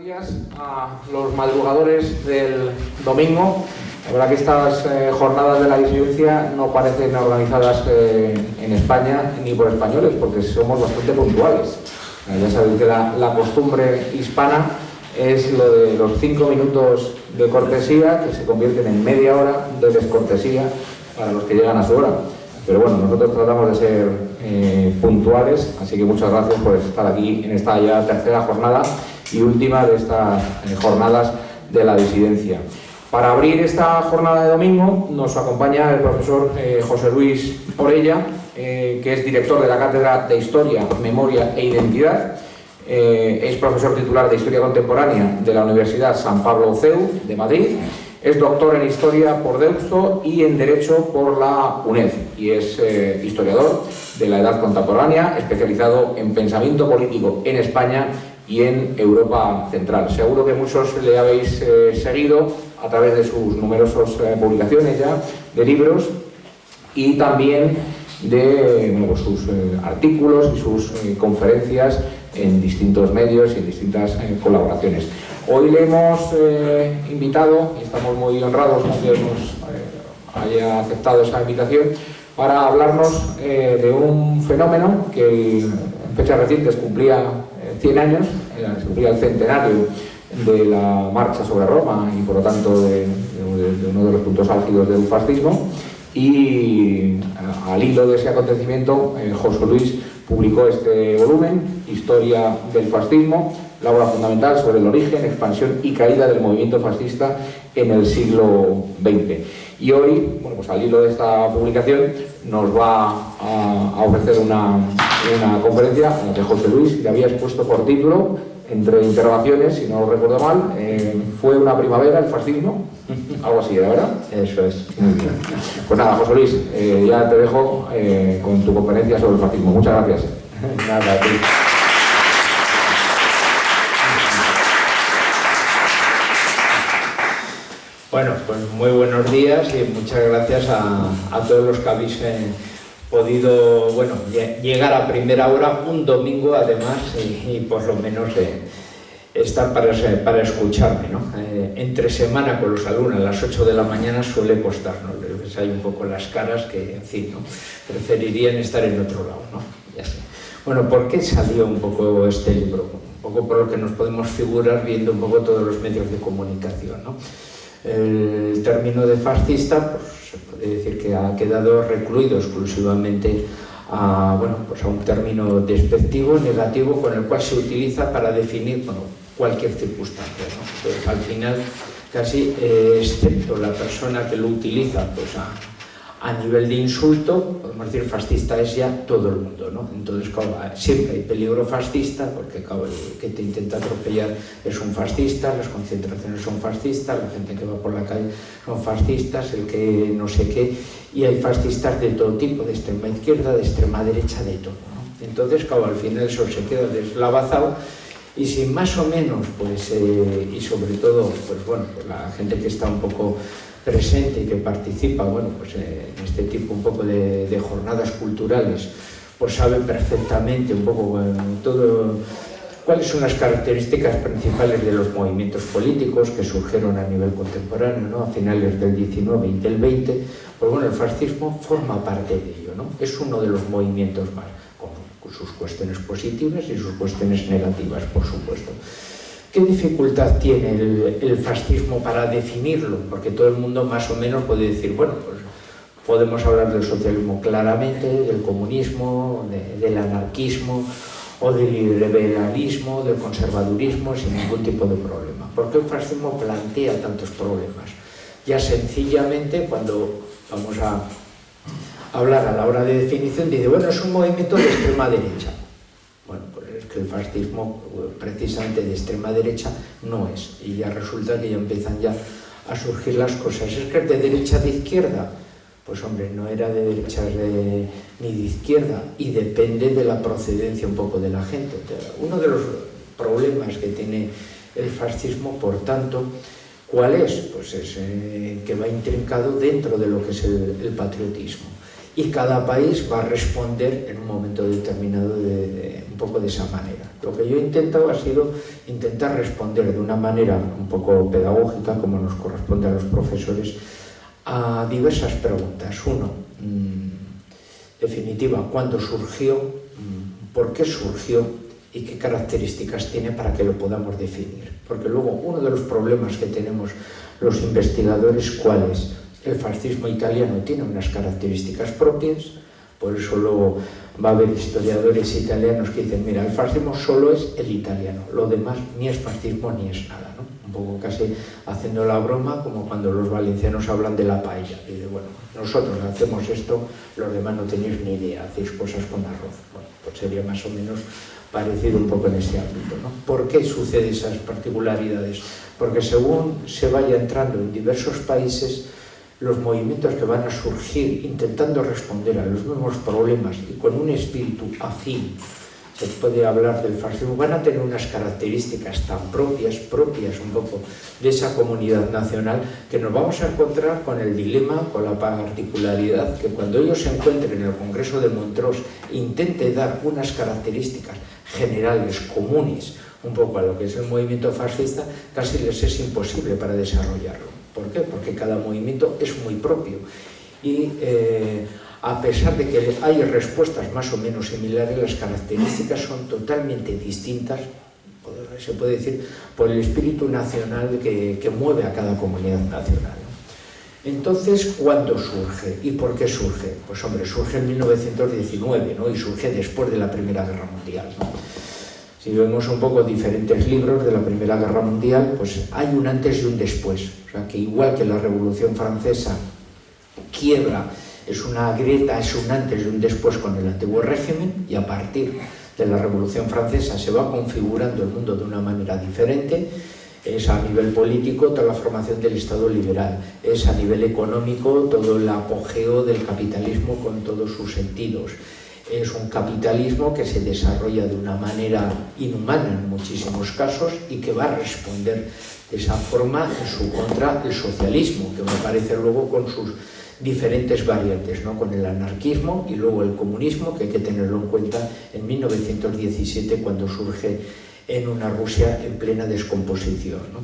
días a los madrugadores del domingo. La verdad que estas jornadas de la disidencia no parecen organizadas en España ni por españoles, porque somos bastante puntuales. Ya sabéis que la costumbre hispana es lo de los 5 minutos de cortesía, que se convierten en media hora de descortesía para los que llegan a su hora. Pero bueno, nosotros tratamos de ser puntuales, así que muchas gracias por estar aquí en esta ya tercera jornada y última de estas jornadas de la disidencia. Para abrir esta jornada de domingo nos acompaña el profesor José Luis Orella, que es director de la Cátedra de Historia, Memoria e Identidad. Es profesor titular de Historia Contemporánea de la Universidad San Pablo CEU de Madrid. Es doctor en Historia por Deusto y en Derecho por la UNED. Y es historiador de la Edad Contemporánea, especializado en pensamiento político en España y en Europa Central. Seguro que muchos le habéis seguido a través de sus numerosas publicaciones ya, de libros y también de sus artículos y sus conferencias en distintos medios y en distintas colaboraciones. Hoy le hemos invitado, y estamos muy honrados que nos haya aceptado esa invitación, para hablarnos de un fenómeno que en fechas recientes cumplía 100 años, se cumplía el centenario de la marcha sobre Roma y por lo tanto de uno de los puntos álgidos del fascismo, y al hilo de ese acontecimiento José Luis publicó este volumen, Historia del Fascismo, la obra fundamental sobre el origen, expansión y caída del movimiento fascista en el siglo XX. Y hoy, bueno, pues al hilo de esta publicación, nos va a ofrecer una conferencia a la que José Luis le había expuesto por título, entre interrogaciones, si no recuerdo mal, ¿fue una primavera el fascismo? Algo así, ¿verdad? Eso es. Muy bien. Pues nada, José Luis, ya te dejo con tu conferencia sobre el fascismo. Muchas gracias. Nada, a ti. Bueno, pues muy buenos días y muchas gracias a todos los que habéis podido, bueno, llegar a primera hora un domingo además y por lo menos estar para escucharme, ¿no? Entre semana con los alumnos a las 8 de la mañana suele costarnos, les hay un poco las caras que, en fin, ¿no? Preferirían estar en otro lado, ¿no? Ya sé. Bueno, ¿por qué salió un poco este libro? Un poco por lo que nos podemos figurar viendo un poco todos los medios de comunicación, ¿no? El término de fascista, pues se puede decir que ha quedado recluido exclusivamente a un término despectivo, negativo, con el cual se utiliza para definir cualquier circunstancia, ¿no? Entonces, al final, casi, excepto la persona que lo utiliza a nivel de insulto, podemos decir fascista es ya todo el mundo, ¿no? Entonces, claro, siempre hay peligro fascista, porque claro, el que te intenta atropellar es un fascista, las concentraciones son fascistas, la gente que va por la calle son fascistas, el que no sé qué, y hay fascistas de todo tipo, de extrema izquierda, de extrema derecha, de todo, ¿no? Entonces, claro, al final eso se queda deslavazado, y si más o menos, pues, y sobre todo, pues bueno, pues la gente que está un poco presente y que participa, bueno, pues en este tipo un poco de jornadas culturales, pues saben perfectamente un poco todo cuáles son las características principales de los movimientos políticos que surgieron a nivel contemporáneo, ¿no? A finales del 19 y del 20, pues bueno, el fascismo forma parte de ello, ¿no? Es uno de los movimientos más, con sus cuestiones positivas y sus cuestiones negativas, por supuesto. ¿Qué dificultad tiene el fascismo para definirlo? Porque todo el mundo más o menos puede decir, bueno, pues podemos hablar del socialismo claramente, del comunismo, del anarquismo o del liberalismo, del conservadurismo, sin ningún tipo de problema. ¿Por qué el fascismo plantea tantos problemas? Ya sencillamente, cuando vamos a hablar a la hora de definición, dice, bueno, es un movimiento de extrema derecha. Bueno, pues es que el fascismo precisamente de extrema derecha no es, y ya resulta que ya empiezan ya a surgir las cosas. Es que es de derecha de izquierda, pues hombre, no era de derecha ni de izquierda, y depende de la procedencia un poco de la gente. Uno de los problemas que tiene el fascismo, por tanto, ¿cuál es? Pues es que va intrincado dentro de lo que es el patriotismo. Y cada país va a responder en un momento determinado un poco de esa manera. Lo que yo he intentado ha sido intentar responder de una manera un poco pedagógica, como nos corresponde a los profesores, a diversas preguntas. Uno, definitiva, ¿cuándo surgió? ¿Por qué surgió? ¿Y qué características tiene para que lo podamos definir? Porque luego uno de los problemas que tenemos los investigadores, ¿cuál es? El fascismo italiano tiene unas características propias, por eso luego va a haber historiadores italianos que dicen, mira, el fascismo solo es el italiano, lo demás ni es fascismo ni es nada, ¿no? Un poco casi haciendo la broma, como cuando los valencianos hablan de la paella. Y de, bueno, nosotros hacemos esto, los demás no tenéis ni idea, hacéis cosas con arroz. Bueno, pues sería más o menos parecido un poco en ese ámbito, ¿no? ¿Por qué suceden esas particularidades? Porque según se vaya entrando en diversos países, los movimientos que van a surgir intentando responder a los mismos problemas y con un espíritu afín, se puede hablar del fascismo, van a tener unas características tan propias un poco de esa comunidad nacional, que nos vamos a encontrar con el dilema, con la particularidad, que cuando ellos se encuentren en el Congreso de Montreux intente dar unas características generales, comunes, un poco a lo que es el movimiento fascista, casi les es imposible para desarrollarlo. ¿Por qué? Porque cada movimiento es muy propio y a pesar de que hay respuestas más o menos similares, las características son totalmente distintas, se puede decir, por el espíritu nacional que mueve a cada comunidad nacional. Entonces, ¿cuándo surge? ¿Y por qué surge? Pues hombre, surge en 1919, ¿no? Y surge después de la Primera Guerra Mundial, ¿no? Si vemos un poco diferentes libros de la Primera Guerra Mundial, pues hay un antes y un después. O sea, que igual que la Revolución Francesa quiebra, es una grieta, es un antes y un después con el antiguo régimen, y a partir de la Revolución Francesa se va configurando el mundo de una manera diferente. Es a nivel político toda la formación del Estado liberal, es a nivel económico todo el apogeo del capitalismo con todos sus sentidos. Es un capitalismo que se desarrolla de una manera inhumana en muchísimos casos y que va a responder de esa forma en su contra el socialismo, que va a aparecer luego con sus diferentes variantes, ¿no? Con el anarquismo y luego el comunismo, que hay que tenerlo en cuenta en 1917, cuando surge en una Rusia en plena descomposición, ¿no?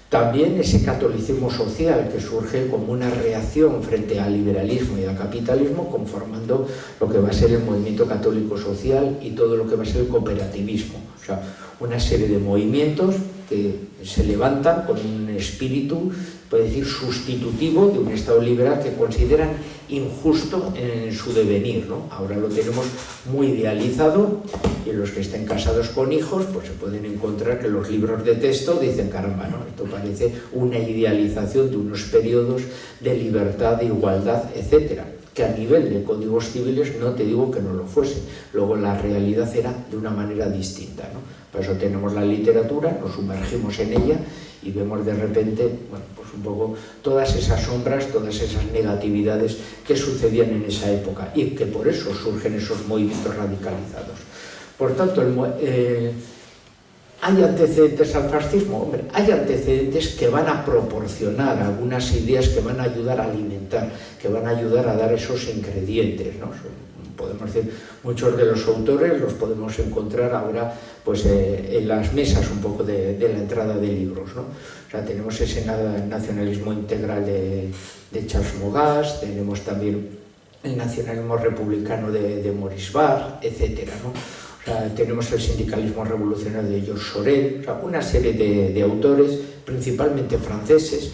También ese catolicismo social que surge como una reacción frente al liberalismo y al capitalismo, conformando lo que va a ser el movimiento católico social y todo lo que va a ser el cooperativismo. O sea, una serie de movimientos que se levantan con un espíritu, puede decir, sustitutivo de un Estado liberal que consideran injusto en su devenir, ¿no? Ahora lo tenemos muy idealizado, y los que estén casados con hijos pues se pueden encontrar que los libros de texto dicen, caramba, ¿no? Esto parece una idealización de unos periodos de libertad, de igualdad, etcétera, que a nivel de códigos civiles no te digo que no lo fuese, luego la realidad era de una manera distinta, ¿no? Por eso tenemos la literatura, nos sumergimos en ella y vemos de repente, bueno, pues un poco todas esas sombras, todas esas negatividades que sucedían en esa época y que por eso surgen esos movimientos radicalizados. Por tanto, ¿hay antecedentes al fascismo? Hombre, hay antecedentes que van a proporcionar algunas ideas que van a ayudar a alimentar, que van a ayudar a dar esos ingredientes, ¿no? Podemos decir, muchos de los autores los podemos encontrar ahora pues, en las mesas un poco de la entrada de libros, ¿no? O sea, tenemos ese nacionalismo integral de Charles Maurras, tenemos también el nacionalismo republicano de Maurice Barre, etcétera, ¿no? O sea, tenemos el sindicalismo revolucionario de Georges Sorel, o sea, una serie de autores, principalmente franceses.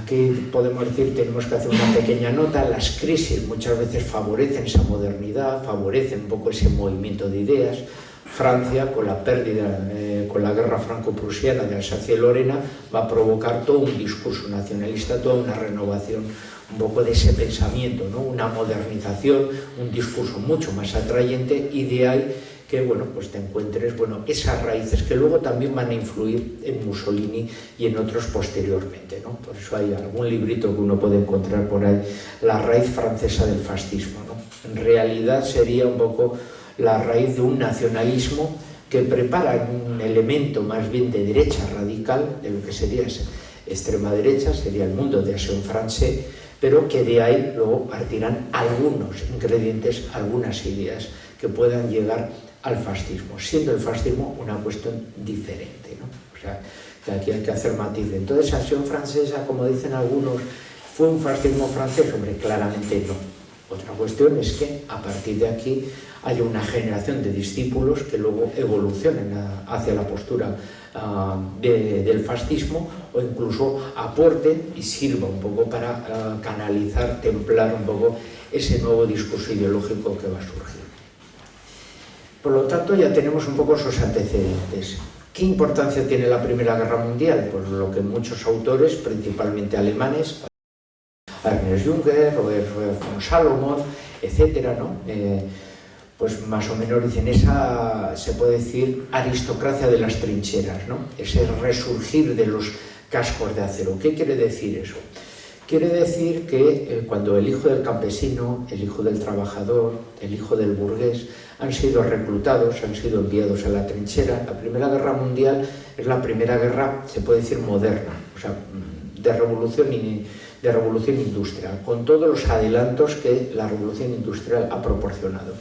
Aquí podemos decir, tenemos que hacer una pequeña nota, las crisis muchas veces favorecen esa modernidad, favorecen un poco ese movimiento de ideas. Francia, con la pérdida, con la guerra franco-prusiana de Alsacia y Lorena, va a provocar todo un discurso nacionalista, toda una renovación un poco de ese pensamiento, ¿no? Una modernización, un discurso mucho más atrayente, y de ahí que, bueno, pues te encuentres, bueno, esas raíces que luego también van a influir en Mussolini y en otros posteriormente, ¿no? Por eso hay algún librito que uno puede encontrar por ahí, la raíz francesa del fascismo, ¿no? En realidad sería un poco la raíz de un nacionalismo que prepara un elemento más bien de derecha radical, de lo que sería extrema derecha, sería el mundo de Action Francés, pero que de ahí luego partirán algunos ingredientes, algunas ideas que puedan llegar al fascismo, siendo el fascismo una cuestión diferente, ¿no? O sea, que aquí hay que hacer matiz. Entonces, Acción Francesa, como dicen algunos, ¿fue un fascismo francés? Hombre, claramente no. Otra cuestión es que a partir de aquí haya una generación de discípulos que luego evolucionen hacia la postura del fascismo, o incluso aporten y sirva un poco para canalizar, templar un poco ese nuevo discurso ideológico que va a surgir. Por lo tanto, ya tenemos un poco esos antecedentes. ¿Qué importancia tiene la Primera Guerra Mundial? Pues lo que muchos autores, principalmente alemanes, Ernest Junger, Robert von Salomon, etcétera, ¿no? Pues más o menos dicen esa, se puede decir, aristocracia de las trincheras, ¿no? Ese resurgir de los cascos de acero. ¿Qué quiere decir eso? Quiere decir que cuando el hijo del campesino, el hijo del trabajador, el hijo del burgués han sido reclutados, han sido enviados a la trinchera, la Primera Guerra Mundial es la primera guerra, se puede decir, moderna, o sea, de revolución industrial, con todos los adelantos que la revolución industrial ha proporcionado,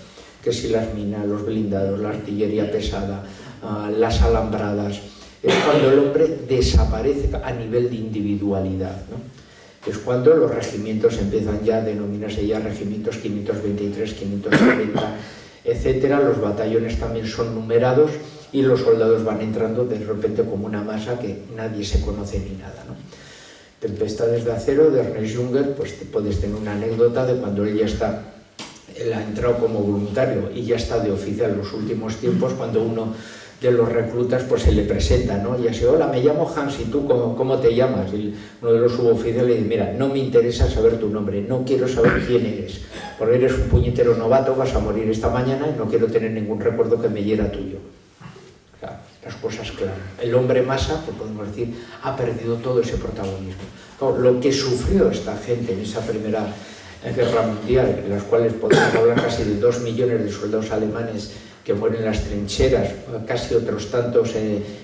que si las minas, los blindados, la artillería pesada, las alambradas, es cuando el hombre desaparece a nivel de individualidad, ¿no? Es cuando los regimientos empiezan ya a denominarse ya regimientos 523, 540, etcétera. Los batallones también son numerados y los soldados van entrando de repente como una masa que nadie se conoce ni nada, ¿no? Tempestades de acero de Ernest Junger, pues puedes tener una anécdota de cuando él ha entrado como voluntario y ya está de oficial en los últimos tiempos, cuando uno de los reclutas pues se le presenta, ¿no? Y así, hola, me llamo Hans, ¿y tú cómo te llamas? Y uno de los suboficiales le dice, mira, no me interesa saber tu nombre, no quiero saber quién eres, porque eres un puñetero novato, vas a morir esta mañana y no quiero tener ningún recuerdo que me hiera tuyo. O sea, las cosas claras. El hombre masa, que podemos decir, ha perdido todo ese protagonismo. Claro, lo que sufrió esta gente en esa Primera Guerra Mundial, en las cuales podemos hablar casi de 2 millones de soldados alemanes que mueren en las trincheras, casi otros tantos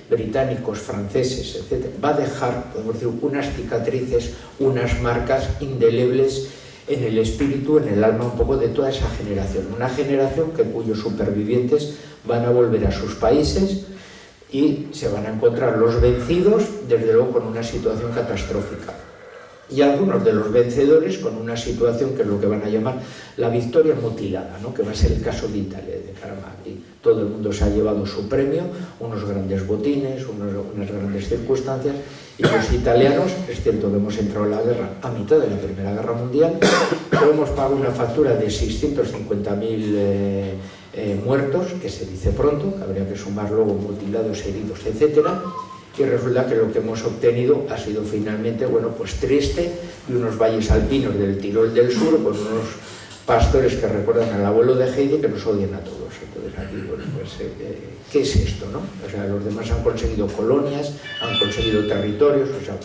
británicos, franceses, etc., va a dejar, podemos decir, unas cicatrices, unas marcas indelebles en el espíritu, en el alma un poco de toda esa generación. Una generación cuyos supervivientes van a volver a sus países y se van a encontrar los vencidos, desde luego, con una situación catastrófica. Y algunos de los vencedores con una situación que es lo que van a llamar la victoria mutilada, ¿no? Que va a ser el caso de Italia, de caramba, aquí todo el mundo se ha llevado su premio, unos grandes botines, unas grandes circunstancias, y los italianos, es cierto que hemos entrado en la guerra a mitad de la Primera Guerra Mundial, pero hemos pagado una factura de 650.000 muertos, que se dice pronto, que habría que sumar luego mutilados, heridos, etcétera. Y resulta que lo que hemos obtenido ha sido finalmente, bueno, pues triste, y unos valles alpinos del Tirol del Sur, con unos pastores que recuerdan al abuelo de Heidi, que nos odian a todos. Entonces aquí, bueno, pues, ¿qué es esto, no? O sea, los demás han conseguido colonias, han conseguido territorios, o sea,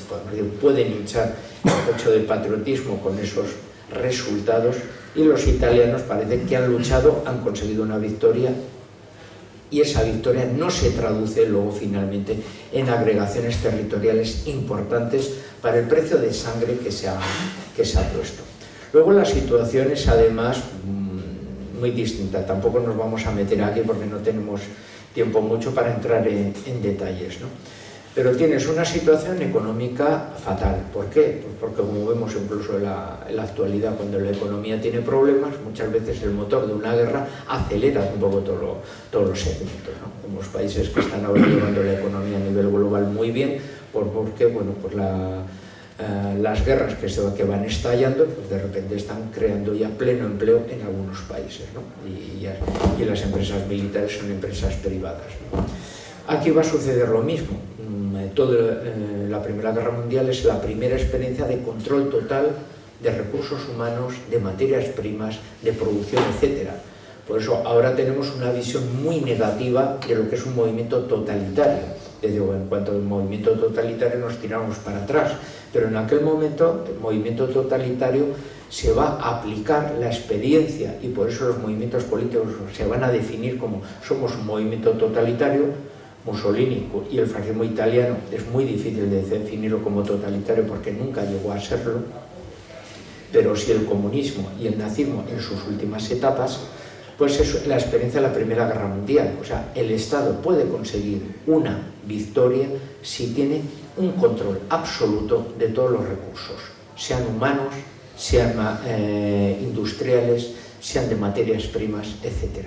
pueden hinchar el pecho de patriotismo con esos resultados, y los italianos parece que han luchado, han conseguido una victoria, y esa victoria no se traduce luego finalmente en agregaciones territoriales importantes para el precio de sangre que se ha puesto. Luego la situación es además muy distinta, tampoco nos vamos a meter aquí porque no tenemos tiempo mucho para entrar en detalles, ¿no? Pero tienes una situación económica fatal. ¿Por qué? Pues porque, como vemos incluso en la actualidad, cuando la economía tiene problemas, muchas veces el motor de una guerra acelera un poco todos los segmentos, ¿no? Tenemos países que están ahora llevando la economía a nivel global muy bien, porque bueno, pues las guerras que van estallando, pues de repente están creando ya pleno empleo en algunos países, ¿no? Y las empresas militares son empresas privadas, ¿no? Aquí va a suceder lo mismo. La Primera Guerra Mundial es la primera experiencia de control total de recursos humanos, de materias primas, de producción, etc. Por eso ahora tenemos una visión muy negativa de lo que es un movimiento totalitario. En cuanto al movimiento totalitario nos tiramos para atrás, pero en aquel momento el movimiento totalitario se va a aplicar la experiencia, y por eso los movimientos políticos se van a definir como somos un movimiento totalitario. Mussolini y el fascismo italiano es muy difícil de definirlo como totalitario porque nunca llegó a serlo, pero sí el comunismo y el nazismo en sus últimas etapas, pues es la experiencia de la Primera Guerra Mundial. O sea, el Estado puede conseguir una victoria si tiene un control absoluto de todos los recursos, sean humanos, sean industriales, sean de materias primas, etc.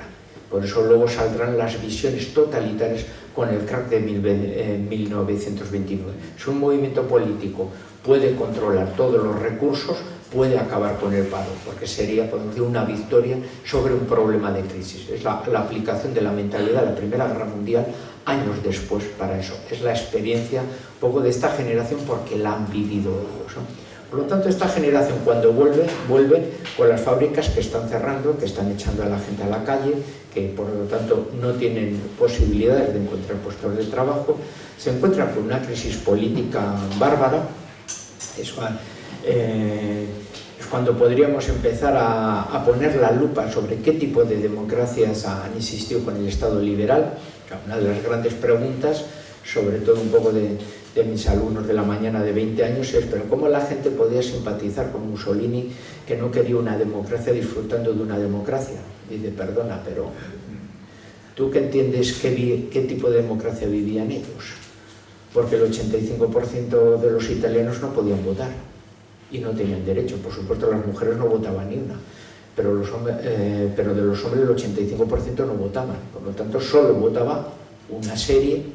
Por eso luego saldrán las visiones totalitarias con el crack de 1929. Si un movimiento político puede controlar todos los recursos, puede acabar con el paro, porque sería, por decir, una victoria sobre un problema de crisis. Es la aplicación de la mentalidad de la Primera Guerra Mundial años después para eso. Es la experiencia un poco de esta generación porque la han vivido ellos, ¿no? Por lo tanto, esta generación cuando vuelve con las fábricas que están cerrando, que están echando a la gente a la calle, que por lo tanto no tienen posibilidades de encontrar puestos de trabajo, se encuentran con una crisis política bárbara. Es cuando podríamos empezar a poner la lupa sobre qué tipo de democracias han existido con el Estado liberal. Una de las grandes preguntas, sobre todo un poco de mis alumnos de la mañana de 20 años, es ¿pero cómo la gente podía simpatizar con Mussolini, que no quería una democracia disfrutando de una democracia? Y dice, perdona, pero ¿tú qué entiendes qué tipo de democracia vivían ellos? Porque el 85% de los italianos no podían votar y no tenían derecho. Por supuesto, las mujeres no votaban ni una, pero de los hombres el 85% no votaban. Por lo tanto, solo votaba una serie,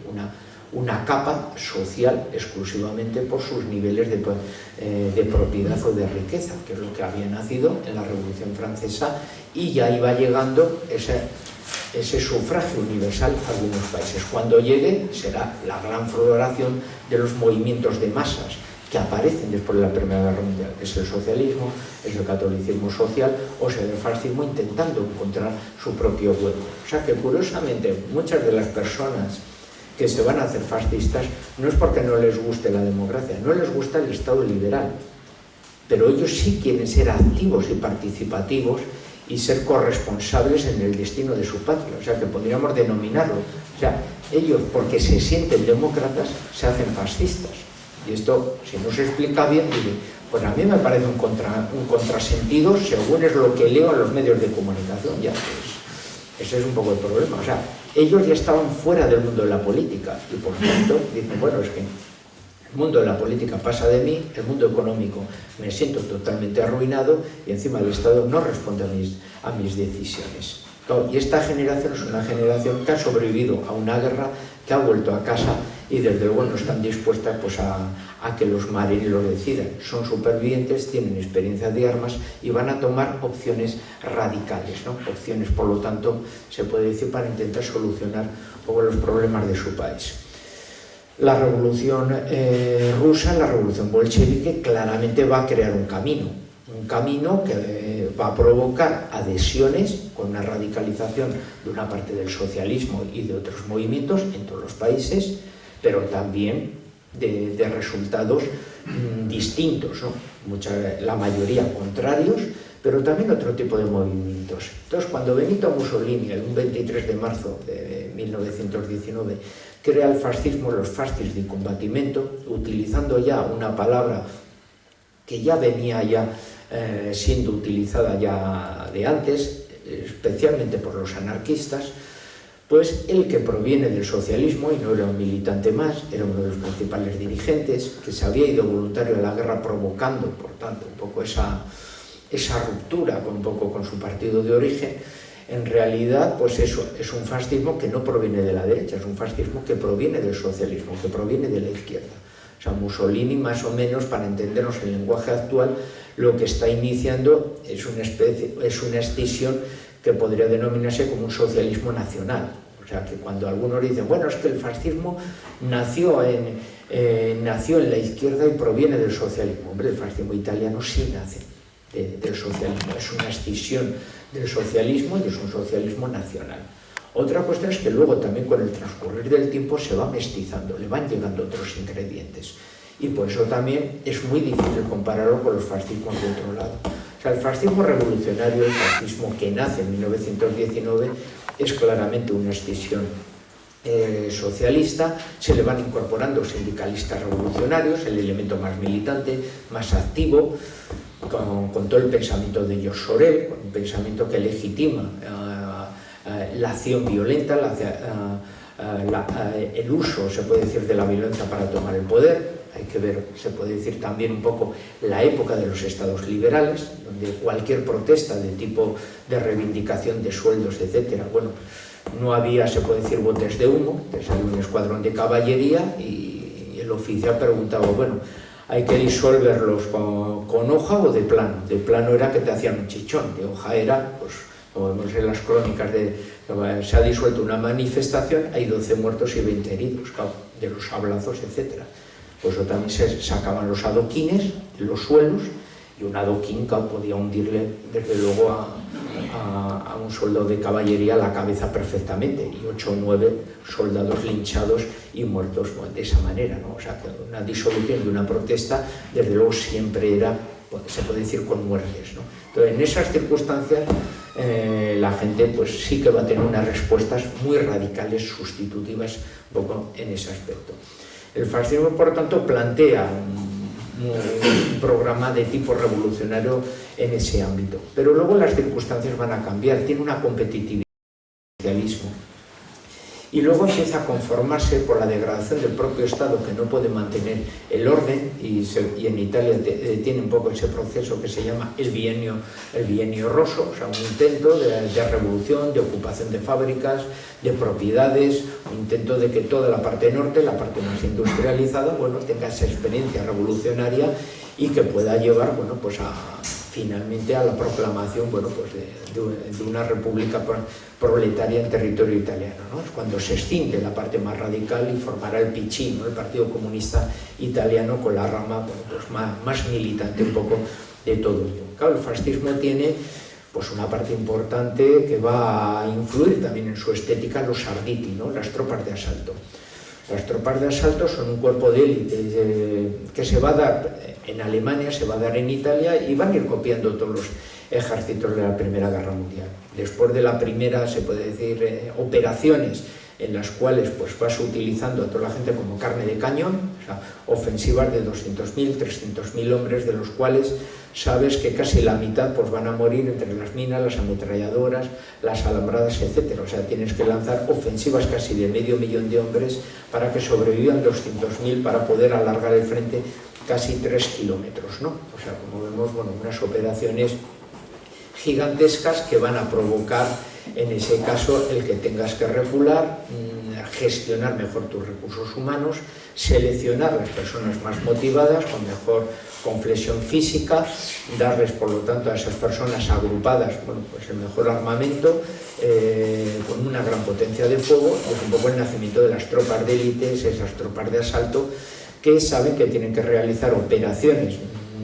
una capa social exclusivamente por sus niveles de propiedad o de riqueza, que es lo que había nacido en la Revolución Francesa, y ya iba llegando ese sufragio universal a algunos países. Cuando llegue será la gran floración de los movimientos de masas que aparecen después de la Primera Guerra Mundial, que es el socialismo, es el catolicismo social, o sea, el fascismo intentando encontrar su propio hueco. O sea que curiosamente muchas de las personas que se van a hacer fascistas no es porque no les guste la democracia, no les gusta el Estado liberal, pero ellos sí quieren ser activos y participativos y ser corresponsables en el destino de su patria. O sea, que podríamos denominarlo. O sea, ellos, porque se sienten demócratas, se hacen fascistas. Y esto, si no se explica bien, pues a mí me parece un contrasentido según es lo que leo en los medios de comunicación. Ya, pues, ese es un poco el problema. O sea, ellos ya estaban fuera del mundo de la política y por tanto dicen, bueno, es que el mundo de la política pasa de mí, el mundo económico me siento totalmente arruinado y encima el Estado no responde a mis decisiones. Claro, y esta generación es una generación que ha sobrevivido a una guerra, que ha vuelto a casa y desde luego no están dispuestas pues, a que los marinen y los decidan. Son supervivientes, tienen experiencia de armas y van a tomar opciones radicales, ¿no? Opciones, por lo tanto, se puede decir, para intentar solucionar un poco los problemas de su país. La revolución rusa, la revolución bolchevique, claramente va a crear un camino que va a provocar adhesiones con una radicalización de una parte del socialismo y de otros movimientos en todos los países, pero también de resultados distintos, ¿no? La mayoría contrarios, pero también otro tipo de movimientos. Entonces, cuando Benito Mussolini, el 23 de marzo de 1919, crea el fascismo, los fascis di combattimento, utilizando ya una palabra que ya venía siendo utilizada ya de antes, especialmente por los anarquistas, pues el que proviene del socialismo y no era un militante más, era uno de los principales dirigentes, que se había ido voluntario a la guerra provocando, por tanto, un poco esa ruptura un poco con su partido de origen. En realidad, pues eso, es un fascismo que no proviene de la derecha, es un fascismo que proviene del socialismo, que proviene de la izquierda. O sea, Mussolini, más o menos, para entendernos el lenguaje actual, lo que está iniciando es una escisión que podría denominarse como un socialismo nacional. O sea, que cuando algunos dicen, bueno, es que el fascismo nació en la izquierda y proviene del socialismo. Hombre, el fascismo italiano sí nace del socialismo, es una escisión del socialismo y es un socialismo nacional. Otra cuestión es que luego también con el transcurrir del tiempo se va mestizando, le van llegando otros ingredientes. Y por eso también es muy difícil compararlo con los fascismos de otro lado. O sea, el fascismo revolucionario, el fascismo que nace en 1919, es claramente una escisión socialista. Se le van incorporando sindicalistas revolucionarios, el elemento más militante, más activo, con todo el pensamiento de Georges Sorel, con un pensamiento que legitima la acción violenta, el uso, se puede decir, de la violencia para tomar el poder. Hay que ver, se puede decir también un poco la época de los estados liberales, donde cualquier protesta de tipo de reivindicación de sueldos, etcétera, bueno, no había, se puede decir, botes de humo, te salió un escuadrón de caballería y el oficial preguntaba, bueno, ¿hay que disolverlos con hoja o de plano? De plano era que te hacían un chichón, de hoja era, pues, como vemos en las crónicas, se ha disuelto una manifestación, hay 12 muertos y 20 heridos, claro, de los sablazos, etcétera. Pues eso también se sacaban los adoquines en los suelos, y un adoquín podía hundirle desde luego a un soldado de caballería la cabeza perfectamente, y 8 o 9 soldados linchados y muertos de esa manera, ¿no? O sea, que una disolución de una protesta desde luego siempre era, se puede decir, con muertes, ¿no? Entonces, en esas circunstancias la gente pues sí que va a tener unas respuestas muy radicales, sustitutivas, un poco en ese aspecto. El fascismo, por tanto, plantea un programa de tipo revolucionario en ese ámbito, pero luego las circunstancias van a cambiar, tiene una competitividad, y luego empieza a conformarse por la degradación del propio Estado, que no puede mantener el orden, y en Italia tiene un poco ese proceso que se llama el bienio rosso, o sea, un intento de revolución, de ocupación de fábricas, de propiedades, un intento de que toda la parte norte, la parte más industrializada, bueno, tenga esa experiencia revolucionaria y que pueda llevar, bueno, pues finalmente a la proclamación, bueno, pues de una república proletaria en territorio italiano, ¿no? Es cuando se escinde la parte más radical y formará el PC, ¿no? El Partido Comunista Italiano, con la rama, bueno, pues más militante un poco de todo ello. Claro, el fascismo tiene pues una parte importante que va a influir también en su estética, los arditi, ¿no? Las tropas de asalto. Las tropas de asalto son un cuerpo de élite que se va a dar en Alemania, se va a dar en Italia, y van a ir copiando todos los ejércitos de la Primera Guerra Mundial. Después de la primera, se puede decir, operaciones en las cuales pues vas utilizando a toda la gente como carne de cañón, o sea, ofensivas de 200.000, 300.000 hombres, de los cuales sabes que casi la mitad pues van a morir entre las minas, las ametralladoras, las alambradas, etc. O sea, tienes que lanzar ofensivas casi de 500.000 de hombres para que sobrevivan 200.000, para poder alargar el frente casi 3 kilómetros, ¿no? O sea, como vemos, bueno, unas operaciones gigantescas que van a provocar, en ese caso, el que tengas que recular, gestionar mejor tus recursos humanos, seleccionar las personas más motivadas, con mejor complexión física, darles, por lo tanto, a esas personas agrupadas, bueno, pues el mejor armamento, con una gran potencia de fuego. Es un poco el nacimiento de las tropas de élites, esas tropas de asalto, que saben que tienen que realizar operaciones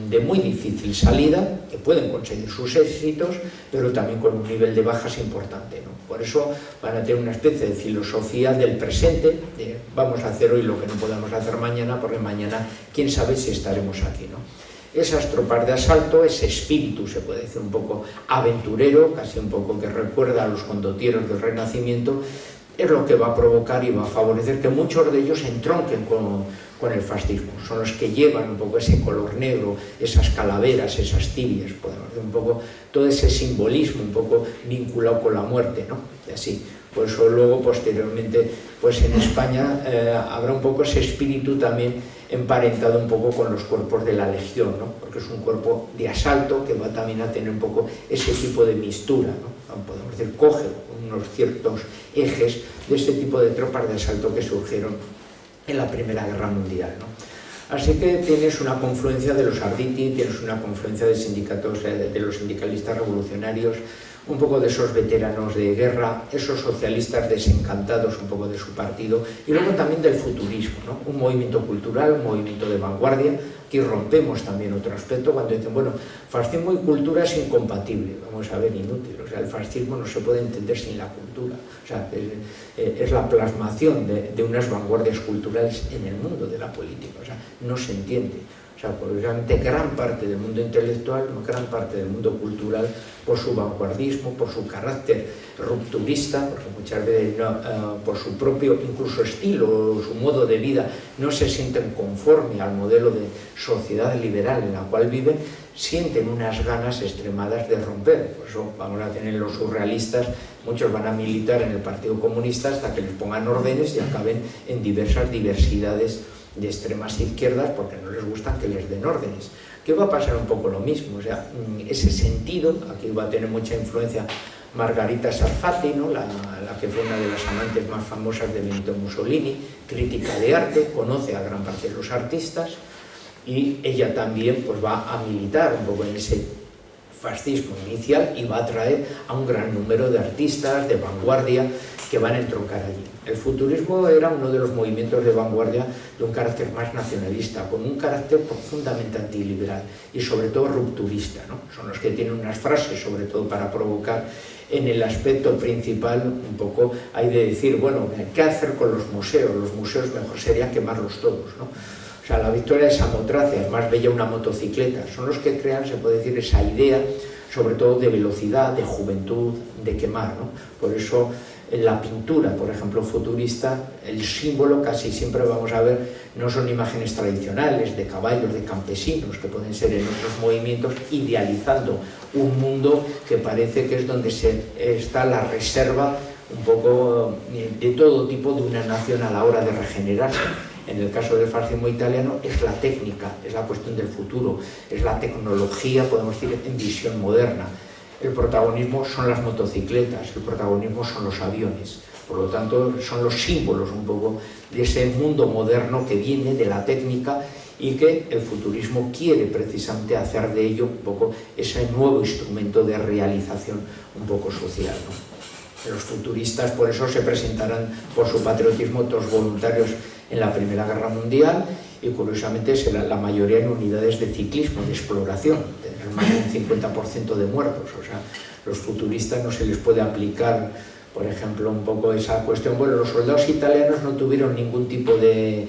de muy difícil salida, que pueden conseguir sus éxitos, pero también con un nivel de bajas importante, ¿no? Por eso van a tener una especie de filosofía del presente, de vamos a hacer hoy lo que no podamos hacer mañana, porque mañana quién sabe si estaremos aquí, ¿no? Esas tropas de asalto, ese espíritu, se puede decir, un poco aventurero, casi un poco que recuerda a los condottieros del Renacimiento, es lo que va a provocar y va a favorecer que muchos de ellos entronquen con el fascismo. Son los que llevan un poco ese color negro, esas calaveras, esas tibias, podemos decir, un poco todo ese simbolismo un poco vinculado con la muerte, ¿no? Y así. Por eso luego, posteriormente, pues en España habrá un poco ese espíritu también emparentado un poco con los cuerpos de la Legión, ¿no? Porque es un cuerpo de asalto que va también a tener un poco ese tipo de mistura, ¿no? Podemos decir, coge unos ciertos ejes de ese tipo de tropas de asalto que surgieron en la Primera Guerra Mundial, ¿no? Así que tienes una confluencia de los arditi, tienes una confluencia de sindicatos, de los sindicalistas revolucionarios, un poco de esos veteranos de guerra, esos socialistas desencantados un poco de su partido, y luego también del futurismo, ¿no? Un movimiento cultural, un movimiento de vanguardia. Aquí rompemos también otro aspecto cuando dicen, bueno, fascismo y cultura es incompatible. Vamos a ver, inútil. O sea, el fascismo no se puede entender sin la cultura. O sea, es la plasmación de unas vanguardias culturales en el mundo de la política. O sea, no se entiende. O sea, probablemente gran parte del mundo intelectual, gran parte del mundo cultural, por su vanguardismo, por su carácter rupturista, porque muchas veces por su propio incluso estilo, su modo de vida, no se sienten conforme al modelo de sociedad liberal en la cual viven, sienten unas ganas extremadas de romper. Por eso vamos a tener los surrealistas, muchos van a militar en el Partido Comunista hasta que les pongan órdenes y acaben en diversidades de extremas izquierdas porque no les gustan que les den órdenes. Que va a pasar un poco lo mismo, o sea, ese sentido, aquí va a tener mucha influencia Margarita Sarfatti, ¿no? la que fue una de las amantes más famosas de Benito Mussolini, crítica de arte, conoce a gran parte de los artistas y ella también pues, va a militar un poco en ese fascismo inicial y va a atraer a un gran número de artistas de vanguardia que van a entroncar allí. El futurismo era uno de los movimientos de vanguardia de un carácter más nacionalista, con un carácter profundamente antiliberal y sobre todo rupturista, ¿no? Son los que tienen unas frases, sobre todo para provocar en el aspecto principal, un poco hay de decir, bueno, ¿qué hacer con los museos? Los museos mejor sería quemarlos todos, ¿no? O sea, la victoria de Samotracia, es más bella una motocicleta, son los que crean, se puede decir, esa idea, sobre todo de velocidad, de juventud, de quemar, ¿no? Por eso, en la pintura, por ejemplo, futurista, el símbolo casi siempre vamos a ver, no son imágenes tradicionales de caballos, de campesinos, que pueden ser en otros movimientos, idealizando un mundo que parece que es donde está la reserva un poco de todo tipo de una nación a la hora de regenerarse. En el caso del fascismo italiano es la técnica, es la cuestión del futuro, es la tecnología, podemos decir, en visión moderna. El protagonismo son las motocicletas, el protagonismo son los aviones. Por lo tanto, son los símbolos un poco de ese mundo moderno que viene de la técnica y que el futurismo quiere precisamente hacer de ello un poco ese nuevo instrumento de realización un poco social, ¿no? Los futuristas por eso se presentarán por su patriotismo todos voluntarios en la Primera Guerra Mundial y curiosamente la mayoría en unidades de ciclismo, de exploración, tener más de un 50% de muertos. O sea, los futuristas no se les puede aplicar, por ejemplo, un poco esa cuestión. Bueno, los soldados italianos no tuvieron ningún tipo de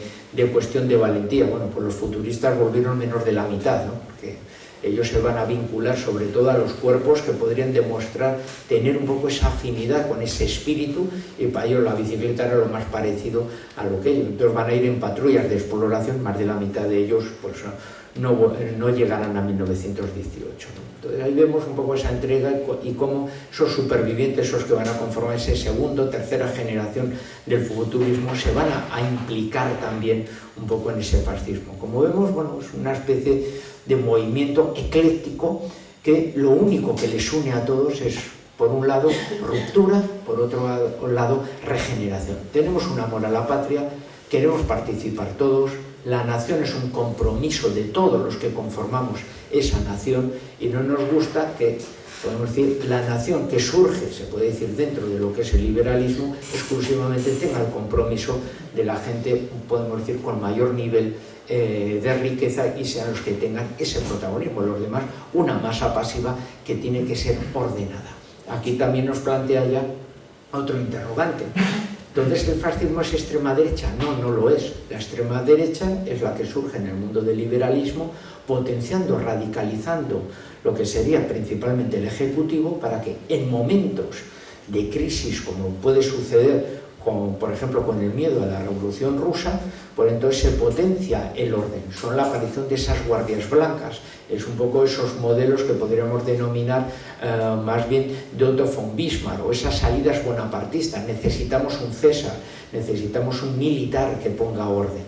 cuestión de valentía. Bueno, pues los futuristas volvieron menos de la mitad, ¿no? Porque ellos se van a vincular sobre todo a los cuerpos que podrían demostrar tener un poco esa afinidad con ese espíritu y para ellos la bicicleta era lo más parecido a lo que ellos. Entonces van a ir en patrullas de exploración, más de la mitad de ellos pues no llegarán a 1918, ¿no? Entonces ahí vemos un poco esa entrega y cómo esos supervivientes, esos que van a conformar esa segunda o tercera generación del futurismo, se van a implicar también un poco en ese fascismo. Como vemos, bueno, es una especie de movimiento ecléctico que lo único que les une a todos es, por un lado, ruptura, por otro lado, regeneración. Tenemos un amor a la patria, queremos participar todos, la nación es un compromiso de todos los que conformamos esa nación y no nos gusta que, podemos decir, la nación que surge, se puede decir, dentro de lo que es el liberalismo, exclusivamente tenga el compromiso de la gente, podemos decir, con mayor nivel de riqueza y sean los que tengan ese protagonismo. Los demás, una masa pasiva que tiene que ser ordenada. Aquí también nos plantea ya otro interrogante. Entonces, ¿el fascismo es extrema derecha? No, no lo es. La extrema derecha es la que surge en el mundo del liberalismo, potenciando, radicalizando lo que sería principalmente el ejecutivo para que en momentos de crisis, como puede suceder por ejemplo con el miedo a la Revolución Rusa, pues entonces se potencia el orden. Son la aparición de esas guardias blancas, es un poco esos modelos que podríamos denominar más bien de Otto von Bismarck, o esas salidas bonapartistas. Necesitamos un César, necesitamos un militar que ponga orden.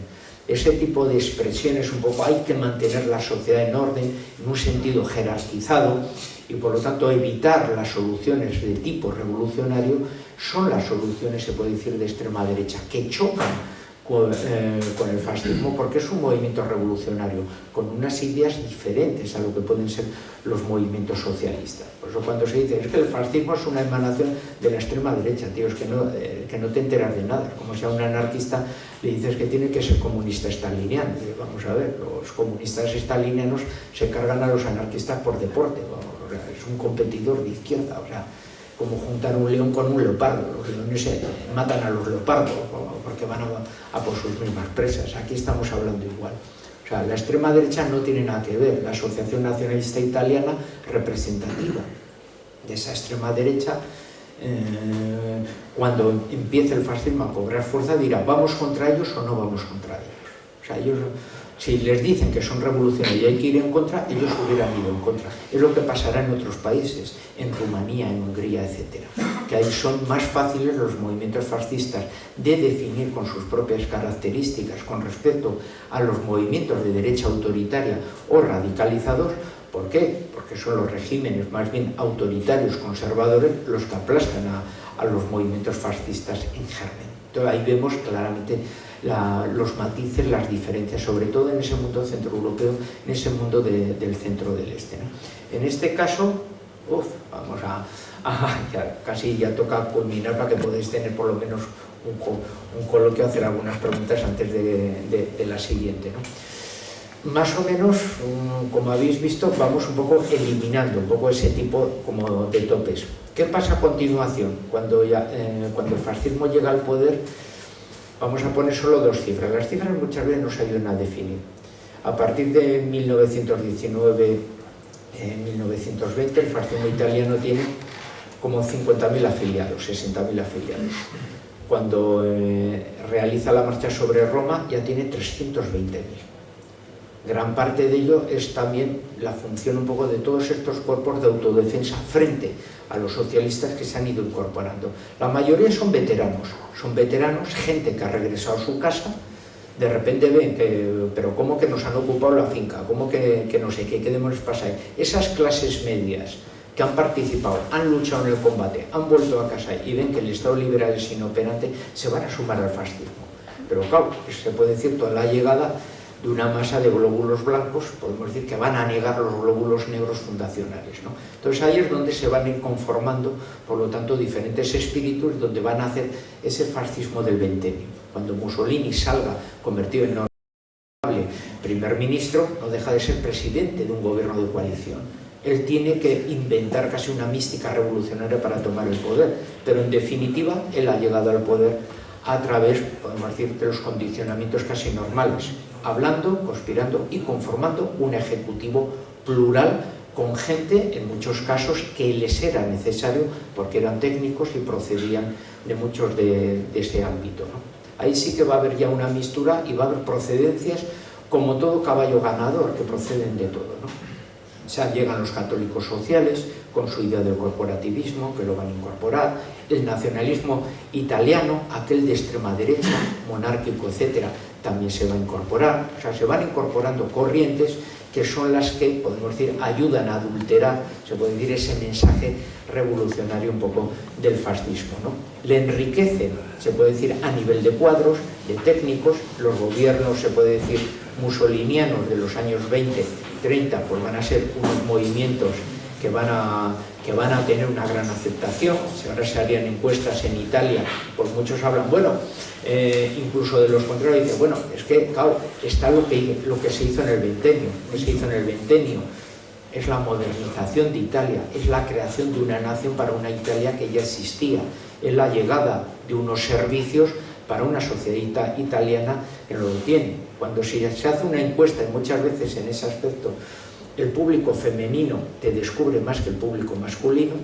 Ese tipo de expresiones, un poco hay que mantener la sociedad en orden, en un sentido jerarquizado, y por lo tanto evitar las soluciones de tipo revolucionario son las soluciones, se puede decir, de extrema derecha, que chocan con el fascismo porque es un movimiento revolucionario con unas ideas diferentes a lo que pueden ser los movimientos socialistas. Por eso cuando se dice es que el fascismo es una emanación de la extrema derecha, tío, es que no te enteras de nada. Como si a un anarquista le dices que tiene que ser comunista staliniano. Vamos a ver, los comunistas stalinianos se cargan a los anarquistas por deporte, vamos, o sea, es un competidor de izquierda, o sea, como juntar un león con un leopardo. Los leones matan a los leopardos porque van a por sus mismas presas. Aquí estamos hablando igual. O sea, la extrema derecha no tiene nada que ver. La Asociación Nacionalista Italiana, representativa de esa extrema derecha, cuando empiece el fascismo a cobrar fuerza, dirá, ¿vamos contra ellos o no vamos contra ellos? O sea, ellos, si les dicen que son revolucionarios y hay que ir en contra, ellos hubieran ido en contra. Es lo que pasará en otros países, en Rumanía, en Hungría, etc. Que ahí son más fáciles los movimientos fascistas de definir con sus propias características con respecto a los movimientos de derecha autoritaria o radicalizados. ¿Por qué? Porque son los regímenes más bien autoritarios, conservadores, los que aplastan a los movimientos fascistas en germen. Entonces ahí vemos claramente los matices, las diferencias, sobre todo en ese mundo centroeuropeo, en ese mundo del centro del este, ¿no? En este caso, vamos casi ya toca culminar para que podáis tener por lo menos un coloquio, hacer algunas preguntas antes de la siguiente, ¿no? Más o menos, como habéis visto, vamos un poco eliminando un poco ese tipo como de topes. ¿Qué pasa a continuación? Cuando el fascismo llega al poder, vamos a poner solo dos cifras. Las cifras muchas veces nos ayudan a definir. A partir de 1919, 1920, el fascismo italiano tiene como 50.000 afiliados, 60.000 afiliados. Cuando realiza la marcha sobre Roma ya tiene 320.000. Gran parte de ello es también la función un poco de todos estos cuerpos de autodefensa frente a los socialistas que se han ido incorporando. La mayoría son veteranos, gente que ha regresado a su casa, de repente ven que, pero ¿cómo que nos han ocupado la finca? ¿Cómo que no sé qué demonios pasa ahí? Esas clases medias que han participado, han luchado en el combate, han vuelto a casa y ven que el Estado liberal es inoperante, se van a sumar al fascismo. Pero claro, se puede decir toda la llegada de una masa de glóbulos blancos, podemos decir que van a negar los glóbulos negros fundacionales, ¿no? Entonces ahí es donde se van a ir conformando, por lo tanto, diferentes espíritus donde van a hacer ese fascismo del ventenio. Cuando Mussolini salga convertido en notable primer ministro, no deja de ser presidente de un gobierno de coalición. Él tiene que inventar casi una mística revolucionaria para tomar el poder, pero en definitiva él ha llegado al poder a través, podemos decir, de los condicionamientos casi normales, hablando, conspirando y conformando un ejecutivo plural con gente, en muchos casos, que les era necesario porque eran técnicos y procedían de muchos de ese ámbito, ¿no? Ahí sí que va a haber ya una mistura y va a haber procedencias como todo caballo ganador, que proceden de todo, ¿no? O sea, llegan los católicos sociales con su idea del corporativismo, que lo van a incorporar, el nacionalismo italiano, aquel de extrema derecha, monárquico, etcétera, también se va a incorporar. O sea, se van incorporando corrientes que son las que, podemos decir, ayudan a adulterar, se puede decir, ese mensaje revolucionario un poco del fascismo, ¿no? Le enriquecen, se puede decir, a nivel de cuadros, de técnicos, los gobiernos, se puede decir, mussolinianos de los años 20, 30, pues van a ser unos movimientos que van a tener una gran aceptación. Si ahora se harían encuestas en Italia, pues muchos hablan, bueno, incluso de los contrarios, dicen, bueno, es que, claro, está lo que se hizo en el ventenio. Lo que se hizo en el ventenio es la modernización de Italia, es la creación de una nación para una Italia que ya existía, es la llegada de unos servicios para una sociedad italiana que no lo tiene. Cuando se hace una encuesta, y muchas veces en ese aspecto, el público femenino te descubre más que el público masculino.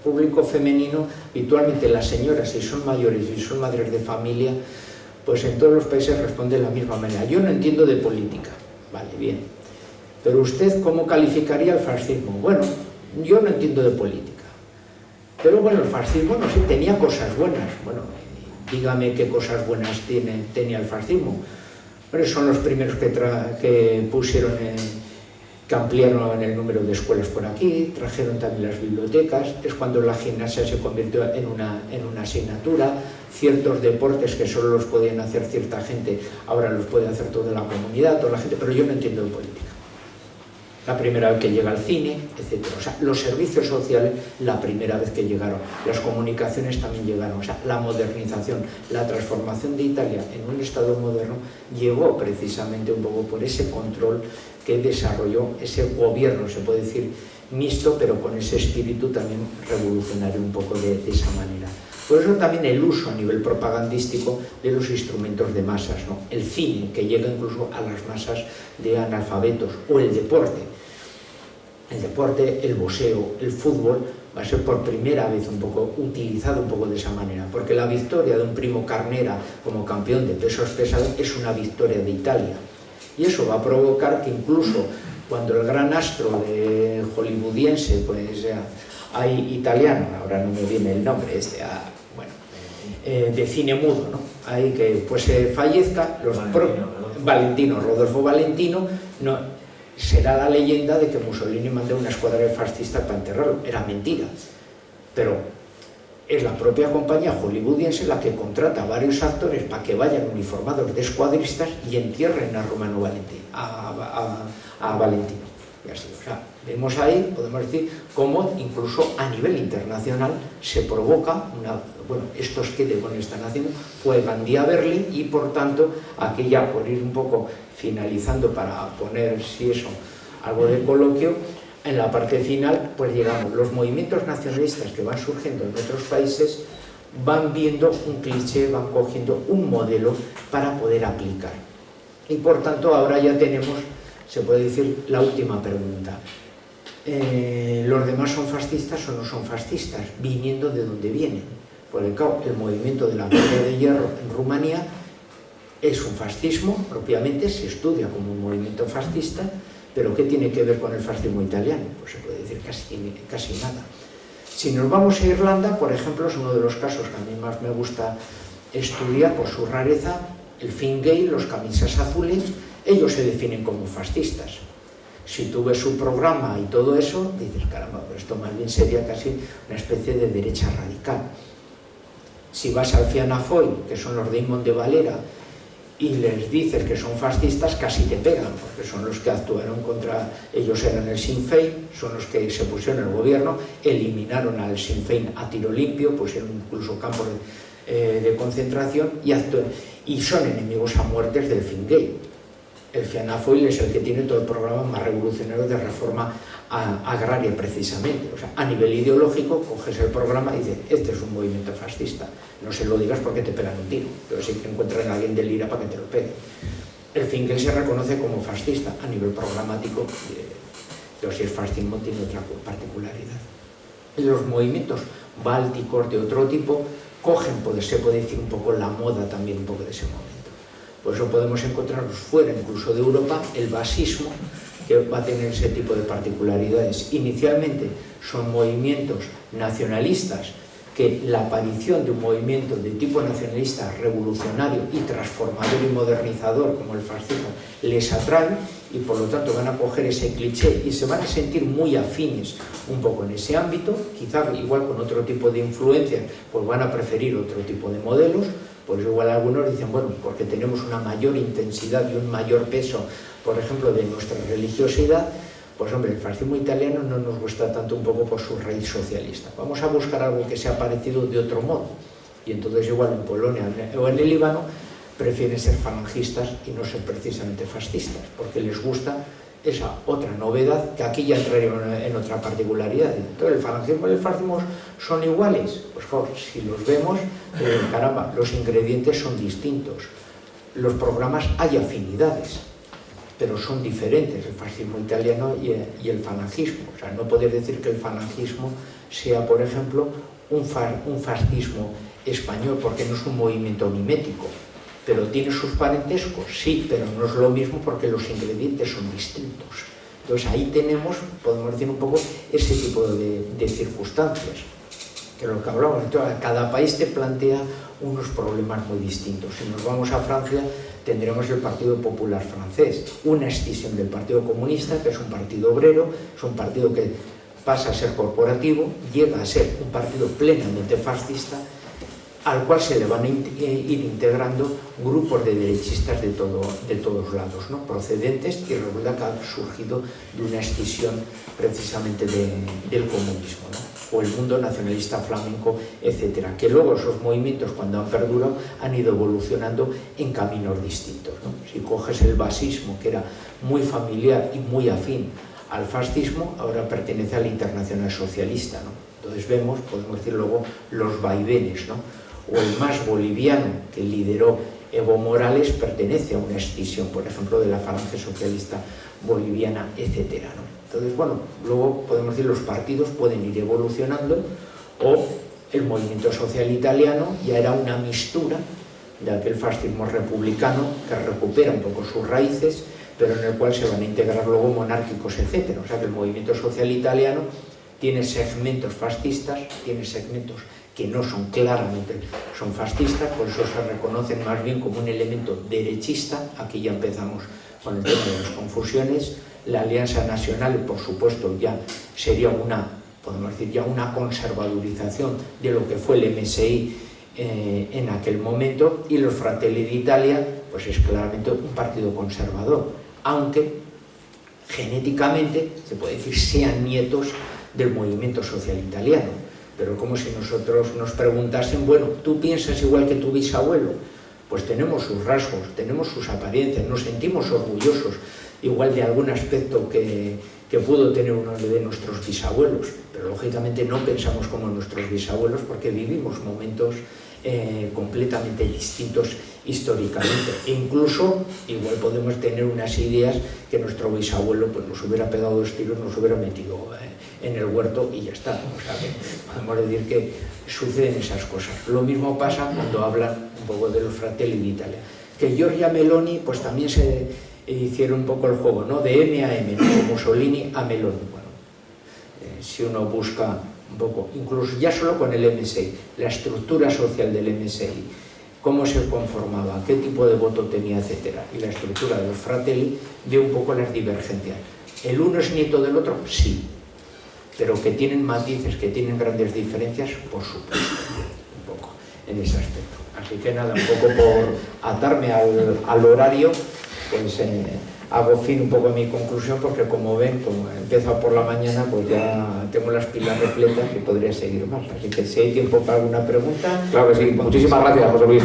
Público femenino, habitualmente las señoras, si son mayores y son madres de familia, pues en todos los países responden de la misma manera. Yo no entiendo de política. Vale, bien. Pero usted, ¿cómo calificaría el fascismo? Bueno, yo no entiendo de política. Pero bueno, el fascismo, no sé, tenía cosas buenas. Bueno, dígame qué cosas buenas tenía el fascismo. Pero son los primeros que pusieron que ampliaron el número de escuelas por aquí, trajeron también las bibliotecas, es cuando la gimnasia se convirtió en una asignatura, ciertos deportes que solo los podían hacer cierta gente, ahora los puede hacer toda la comunidad, toda la gente, pero yo no entiendo de política. La primera vez que llega al cine, etc. O sea, los servicios sociales, la primera vez que llegaron, las comunicaciones también llegaron, o sea, la modernización, la transformación de Italia en un Estado moderno llegó precisamente un poco por ese control que desarrolló ese gobierno, se puede decir mixto, pero con ese espíritu también revolucionario un poco de esa manera. Por eso también el uso a nivel propagandístico de los instrumentos de masas, ¿no? El cine, que llega incluso a las masas de analfabetos, o el deporte. El deporte, el boxeo, el fútbol, va a ser por primera vez un poco utilizado un poco de esa manera, porque la victoria de un Primo Carnera como campeón de pesos pesados es una victoria de Italia. Y eso va a provocar que incluso cuando el gran astro de hollywoodiense, pues hay italiano, ahora no me viene el nombre, de cine mudo, ¿no? Hay que pues fallezca, Valentino, Rodolfo Valentino, no, será la leyenda de que Mussolini mandó una escuadra de fascistas para enterrarlo. Era mentira, pero es la propia compañía hollywoodiense la que contrata a varios actores para que vayan uniformados de escuadristas y entierren a Romano Valentino, a Valentino. Y así, o sea, vemos ahí, podemos decir, cómo incluso a nivel internacional se provoca estos que le están haciendo fue Gandhi a Berlín, y por tanto, aquí ya por ir un poco finalizando para poner, si eso, algo de coloquio, en la parte final, pues llegamos, los movimientos nacionalistas que van surgiendo en otros países van viendo un cliché, van cogiendo un modelo para poder aplicar. Y por tanto, ahora ya tenemos, se puede decir, la última pregunta. ¿Los demás son fascistas o no son fascistas? Viniendo de donde vienen. Porque claro, el movimiento de la Guerra de Hierro en Rumanía es un fascismo, propiamente se estudia como un movimiento fascista, pero ¿qué tiene que ver con el fascismo italiano? Pues se puede decir casi nada. Si nos vamos a Irlanda, por ejemplo, es uno de los casos que a mí más me gusta estudiar por su rareza, el Fine Gael, los camisas azules, ellos se definen como fascistas. Si tú ves su programa y todo eso, dices, caramba, pero esto más bien sería casi una especie de derecha radical. Si vas al Fianna Fáil, que son los de Imond de Valera, y les dices que son fascistas, casi te pegan, porque son los que actuaron contra, ellos eran el Sinn Féin, son los que se pusieron en el gobierno, eliminaron al Sinn Féin a tiro limpio, pusieron incluso campos de concentración, y son enemigos a muertes del Fine Gael. El Fianna Fáil es el que tiene todo el programa más revolucionario de reforma agraria, precisamente. O sea, a nivel ideológico, coges el programa y dices, este es un movimiento fascista. No se lo digas porque te pegan un tiro, pero sí que encuentran a alguien del IRA para que te lo pegue. El Fine Gael se reconoce como fascista a nivel programático, pero si es fascismo tiene otra particularidad. Y los movimientos bálticos de otro tipo cogen, se puede decir, un poco la moda también, un poco de ese momento. Por eso podemos encontrarnos fuera, incluso de Europa, el basismo, que va a tener ese tipo de particularidades. Inicialmente son movimientos nacionalistas, que la aparición de un movimiento de tipo nacionalista revolucionario y transformador y modernizador como el fascismo les atrae, y por lo tanto van a coger ese cliché y se van a sentir muy afines un poco en ese ámbito, quizá igual con otro tipo de influencias, pues van a preferir otro tipo de modelos. Pues igual algunos dicen, bueno, porque tenemos una mayor intensidad y un mayor peso, por ejemplo, de nuestra religiosidad, pues hombre, el fascismo italiano no nos gusta tanto un poco por su raíz socialista. Vamos a buscar algo que sea parecido de otro modo. Y entonces igual en Polonia o en el Líbano prefieren ser falangistas y no ser precisamente fascistas, porque les gusta esa otra novedad, que aquí ya entraríamos en otra particularidad. Entonces, ¿el falangismo y el fascismo son iguales? Pues claro, si los vemos, caramba, los ingredientes son distintos. Los programas hay afinidades, pero son diferentes, el fascismo italiano y el falangismo. O sea, no puedes decir que el falangismo sea, por ejemplo, un fascismo español, porque no es un movimiento mimético. Pero tiene sus parentescos, sí, pero no es lo mismo porque los ingredientes son distintos. Entonces ahí tenemos, podemos decir un poco, ese tipo de circunstancias, que es lo que hablamos. Entonces, cada país te plantea unos problemas muy distintos. Si nos vamos a Francia, tendremos el Partido Popular francés, una escisión del Partido Comunista, que es un partido obrero, es un partido que pasa a ser corporativo, llega a ser un partido plenamente fascista, al cual se le van a ir integrando grupos de derechistas de todos lados, ¿no? Procedentes, y resulta que ha surgido de una escisión precisamente del comunismo, ¿no? O el mundo nacionalista flamenco, etcétera, que luego esos movimientos, cuando han perdurado, han ido evolucionando en caminos distintos, ¿no? Si coges el basismo, que era muy familiar y muy afín al fascismo, ahora pertenece al Internacional Socialista, ¿no? Entonces vemos, podemos decir luego, los vaivenes, ¿no? O el más boliviano que lideró Evo Morales pertenece a una escisión, por ejemplo, de la Falange Socialista Boliviana, etcétera, ¿no? Entonces, bueno, luego podemos decir los partidos pueden ir evolucionando, o el movimiento social italiano ya era una mistura de aquel fascismo republicano que recupera un poco sus raíces, pero en el cual se van a integrar luego monárquicos, etcétera. O sea que el movimiento social italiano tiene segmentos fascistas, tiene segmentos que no son claramente son fascistas, por eso se reconocen más bien como un elemento derechista. Aquí ya empezamos con el tema de las confusiones. La Alianza Nacional, por supuesto, ya sería una, podemos decir, ya una conservadurización de lo que fue el MSI en aquel momento, y los Fratelli d'Italia, pues es claramente un partido conservador, aunque genéticamente, se puede decir, sean nietos del movimiento social italiano. Pero como si nosotros nos preguntasen, bueno, ¿tú piensas igual que tu bisabuelo? Pues tenemos sus rasgos, tenemos sus apariencias, nos sentimos orgullosos igual de algún aspecto que pudo tener uno de nuestros bisabuelos, pero lógicamente no pensamos como nuestros bisabuelos porque vivimos momentos completamente distintos históricamente, e incluso igual podemos tener unas ideas que nuestro bisabuelo pues nos hubiera pegado 2 tiros, nos hubiera metido en el huerto y ya está. O sea que podemos decir que suceden esas cosas. Lo mismo pasa cuando hablan un poco de los Fratelli d'Italia, que Giorgia Meloni pues también se hicieron un poco el juego, ¿no? De M a M, ¿no? De Mussolini a Meloni. Bueno, si uno busca un poco, incluso ya solo con el MSI, la estructura social del MSI, cómo se conformaba, qué tipo de voto tenía, etcétera, y la estructura de los Fratelli, ve un poco las divergencias. ¿El uno es nieto del otro? Sí, pero que tienen matices, que tienen grandes diferencias, por supuesto, un poco en ese aspecto. Así que nada, un poco por atarme al horario, pues hago fin un poco a mi conclusión, porque como ven, como empiezo por la mañana, pues ya tengo las pilas repletas y podría seguir más. Así que si hay tiempo para alguna pregunta... Claro que sí. Muchísimas gracias, José Luis.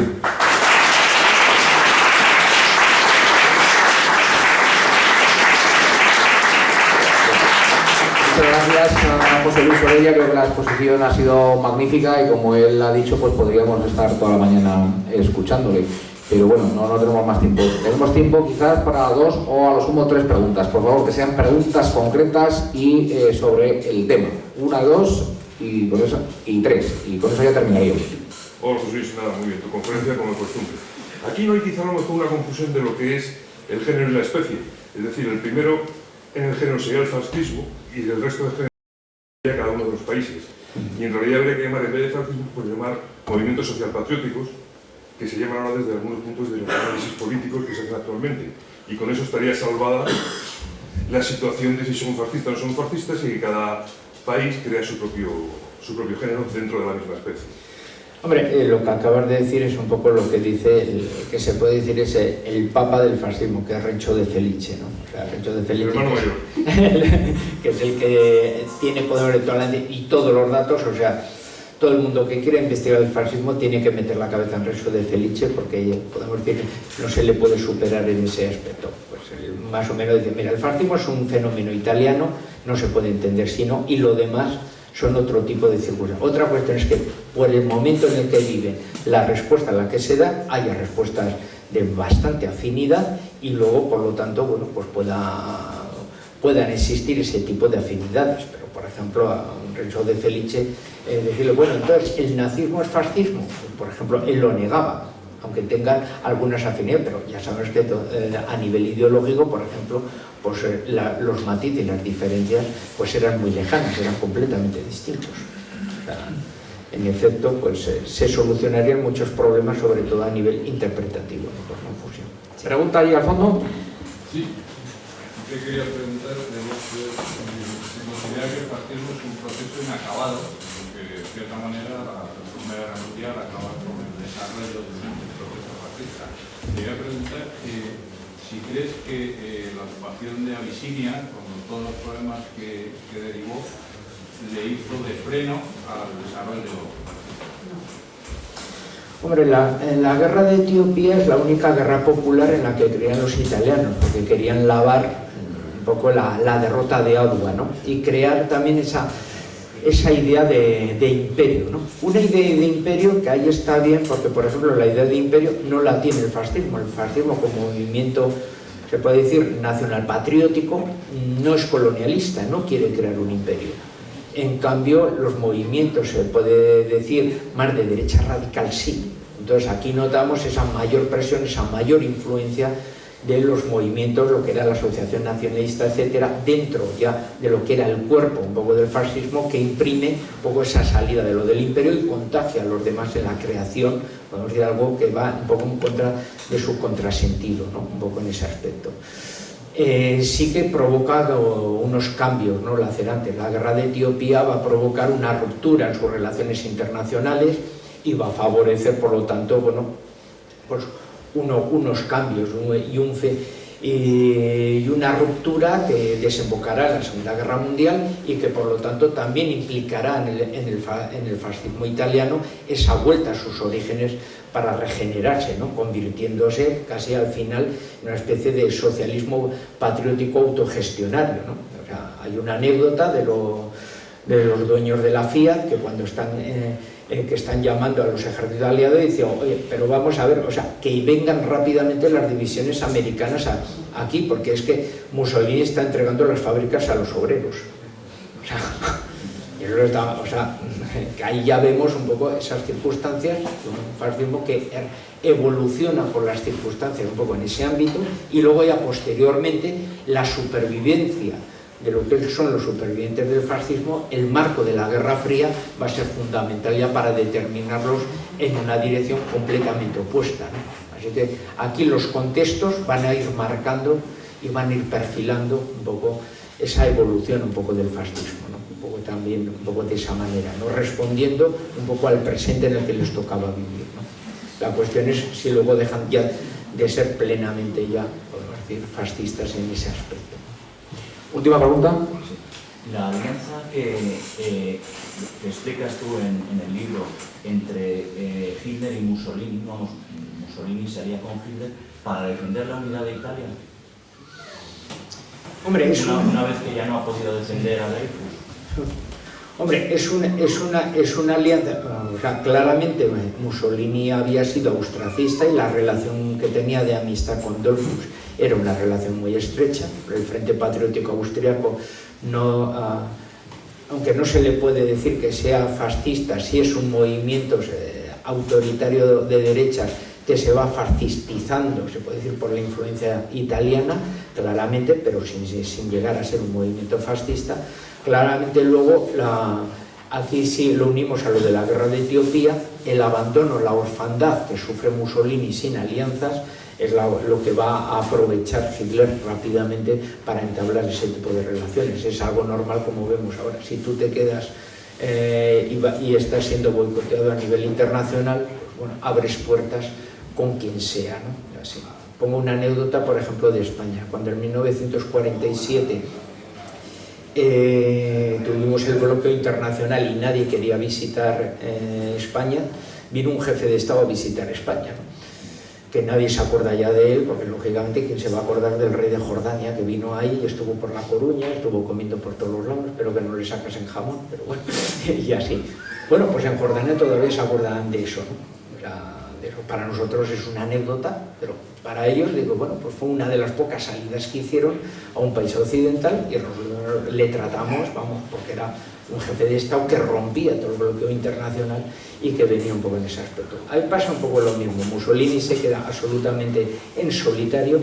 Muchas gracias a José Luis Orella. Creo que la exposición ha sido magnífica y, como él ha dicho, pues podríamos estar toda la mañana escuchándole. Pero bueno, no tenemos más tiempo. Tenemos tiempo quizás para 2 o a lo sumo 3 preguntas. Por favor, que sean preguntas concretas y sobre el tema. 1, 2 y con eso, y 3. Y con eso ya terminaría. Hola, José Luis, nada, muy bien. Tu conferencia como de costumbre. Aquí no hay quizá a lo mejor una confusión de lo que es el género y la especie. Es decir, el primero en el género sería el fascismo y el resto de género sería cada uno de los países. Y en realidad habría que llamar, en vez de fascismo, pues llamar movimientos socialpatrióticos, que se llaman ahora desde algunos puntos de los análisis políticos que se hacen actualmente. Y con eso estaría salvada la situación de si son fascistas o no son fascistas, y que cada país crea su propio género dentro de la misma especie. Hombre, lo que acabas de decir es un poco lo que dice, que se puede decir es el papa del fascismo, que es Renzo de Felice, ¿no? O sea, Renzo de Felice, el hermano mayor. que es el que tiene poder electoral y todos los datos. O sea, todo el mundo que quiera investigar el fascismo tiene que meter la cabeza en Renzo de Felice, porque podemos decir no se le puede superar en ese aspecto. Pues más o menos dice, mira, el fascismo es un fenómeno italiano, no se puede entender sino, y lo demás son otro tipo de circunstancias. Otra cuestión es que por el momento en el que viven, la respuesta a la que se da, haya respuestas de bastante afinidad, y luego, por lo tanto, bueno, pues puedan existir ese tipo de afinidades. Pero, por ejemplo, a un Renzo de Felice, decirle, bueno, entonces, ¿el nazismo es fascismo? Por ejemplo, él lo negaba, aunque tengan algunas afinidades, pero ya sabes que a nivel ideológico, por ejemplo, pues los matices y las diferencias pues eran muy lejanas, eran completamente distintos. O sea, en efecto, pues se solucionarían muchos problemas, sobre todo a nivel interpretativo, ¿no? Por confusión. Sí. ¿Pregunta ahí al fondo? Sí, te quería preguntar, se considera que el fascismo es un proceso inacabado, porque de cierta manera la Primera Guerra Mundial acaba con el desarrollo del proceso fascista. Te quería preguntar si crees que la ocupación de Abisinia, con todos los problemas que derivó, le hizo de freno al desarrollo. Hombre, la guerra de Etiopía es la única guerra popular en la que creían los italianos, porque querían lavar un poco la derrota de Adwa, ¿no? Y crear también esa idea de imperio, ¿no? Una idea de imperio que ahí está bien porque, por ejemplo, la idea de imperio no la tiene el fascismo. El fascismo como movimiento, se puede decir, nacional patriótico, no es colonialista, no quiere crear un imperio. En cambio, los movimientos, se puede decir, más de derecha radical sí. Entonces aquí notamos esa mayor presión, esa mayor influencia de los movimientos, lo que era la Asociación Nacionalista, etcétera, dentro ya de lo que era el cuerpo un poco del fascismo, que imprime un poco esa salida de lo del imperio y contagia a los demás en la creación, podemos decir algo que va un poco en contra de su contrasentido, ¿no? Un poco en ese aspecto. Sí que provoca unos cambios, ¿no? Lacerantes. La guerra de Etiopía va a provocar una ruptura en sus relaciones internacionales y va a favorecer, por lo tanto, bueno, pues unos cambios y una ruptura que desembocará en la Segunda Guerra Mundial y que por lo tanto también implicará en el fascismo italiano esa vuelta a sus orígenes para regenerarse, ¿no? Convirtiéndose casi al final en una especie de socialismo patriótico autogestionario, ¿no? O sea, hay una anécdota de los dueños de la Fiat que cuando están llamando a los ejércitos aliados y dicen, oye, pero vamos a ver, o sea, que vengan rápidamente las divisiones americanas aquí, porque es que Mussolini está entregando las fábricas a los obreros. O sea, que ahí ya vemos un poco esas circunstancias, un fascismo que evoluciona por las circunstancias un poco en ese ámbito y luego ya posteriormente la supervivencia de lo que son los supervivientes del fascismo, el marco de la Guerra Fría va a ser fundamental ya para determinarlos en una dirección completamente opuesta, ¿no? Así que aquí los contextos van a ir marcando y van a ir perfilando un poco esa evolución un poco del fascismo, ¿no? Un poco también, un poco de esa manera, ¿no? Respondiendo un poco al presente en el que les tocaba vivir, ¿no? La cuestión es si luego dejan ya de ser plenamente ya, podemos decir, fascistas en ese aspecto. Última pregunta. La alianza que explicas tú en el libro entre Hitler y Mussolini, vamos, Mussolini se alía con Hitler para defender la unidad de Italia. Hombre, una vez que ya no ha podido defender a Dreyfus. Hombre, es una alianza, o sea, claramente Mussolini había sido austracista y la relación que tenía de amistad con Dollfuss era una relación muy estrecha. El Frente Patriótico Austriaco, aunque no se le puede decir que sea fascista, sí es un movimiento autoritario de derechas que se va fascistizando, se puede decir, por la influencia italiana, claramente, pero sin llegar a ser un movimiento fascista. Claramente luego, aquí sí lo unimos a lo de la guerra de Etiopía, el abandono, la orfandad que sufre Mussolini sin alianzas, es lo que va a aprovechar Hitler rápidamente para entablar ese tipo de relaciones. Es algo normal, como vemos ahora. Si tú te quedas y estás siendo boicoteado a nivel internacional, pues, bueno, abres puertas con quien sea, ¿no? Así. Pongo una anécdota, por ejemplo, de España. Cuando en 1947 tuvimos el bloqueo internacional y nadie quería visitar España, vino un jefe de Estado a visitar España, ¿no? Que nadie se acuerda ya de él, porque lógicamente quién se va a acordar del rey de Jordania que vino ahí y estuvo por La Coruña, estuvo comiendo por todos los lados, espero que no le sacas en jamón, pero bueno, y así. Bueno, pues en Jordania todavía se acuerdan de eso, ¿no? De eso. Para nosotros es una anécdota, pero para ellos, digo, bueno, pues fue una de las pocas salidas que hicieron a un país occidental y le tratamos, vamos, porque era un jefe de Estado que rompía todo el bloqueo internacional y que venía un poco en ese aspecto. Ahí pasa un poco lo mismo. Mussolini se queda absolutamente en solitario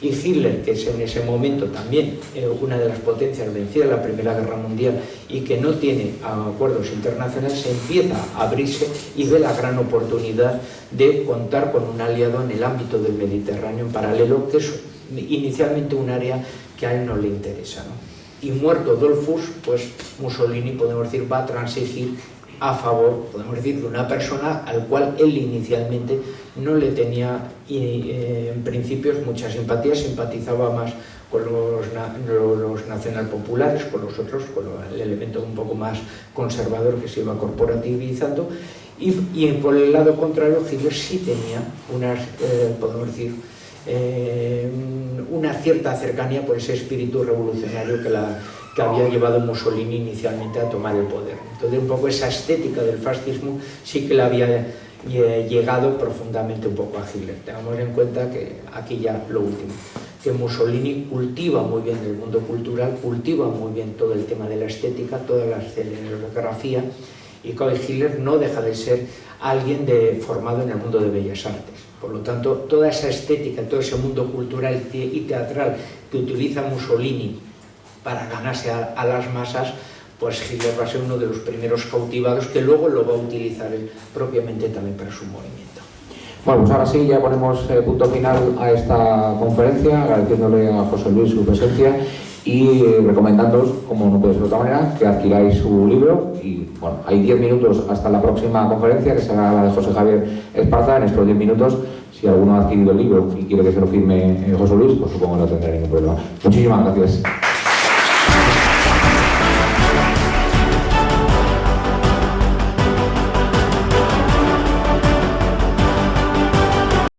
y Hitler, que es en ese momento también una de las potencias vencida en la Primera Guerra Mundial y que no tiene acuerdos internacionales, se empieza a abrirse y ve la gran oportunidad de contar con un aliado en el ámbito del Mediterráneo en paralelo, que es inicialmente un área que a él no le interesa, ¿no? Y muerto Dollfuss, pues Mussolini, podemos decir, va a transigir a favor, podemos decir, de una persona al cual él inicialmente no le tenía en principios mucha simpatía, simpatizaba más con los nacionalpopulares, con los otros, con el elemento un poco más conservador que se iba corporativizando, y por el lado contrario Hitler sí tenía unas, podemos decir, una cierta cercanía por ese espíritu revolucionario que había llevado Mussolini inicialmente a tomar el poder. Entonces un poco esa estética del fascismo sí que le había llegado profundamente un poco a Hitler. Tengamos en cuenta que aquí ya lo último, que Mussolini cultiva muy bien el mundo cultural, cultiva muy bien todo el tema de la estética, toda la escenografía, y que Hitler no deja de ser alguien formado en el mundo de bellas artes. Por lo tanto, toda esa estética, todo ese mundo cultural y teatral que utiliza Mussolini para ganarse a las masas, pues Hitler va a ser uno de los primeros cautivados que luego lo va a utilizar él propiamente también para su movimiento. Bueno, pues ahora sí, ya ponemos punto final a esta conferencia, agradeciéndole a José Luis su presencia y recomendándoos, como no puede ser de otra manera, que adquiráis su libro. Y bueno, hay 10 minutos hasta la próxima conferencia, que será la de José Javier Esparza. En estos 10 minutos, si alguno ha adquirido el libro y quiere que se lo firme José Luis, pues supongo que no tendrá ningún problema. Muchísimas gracias.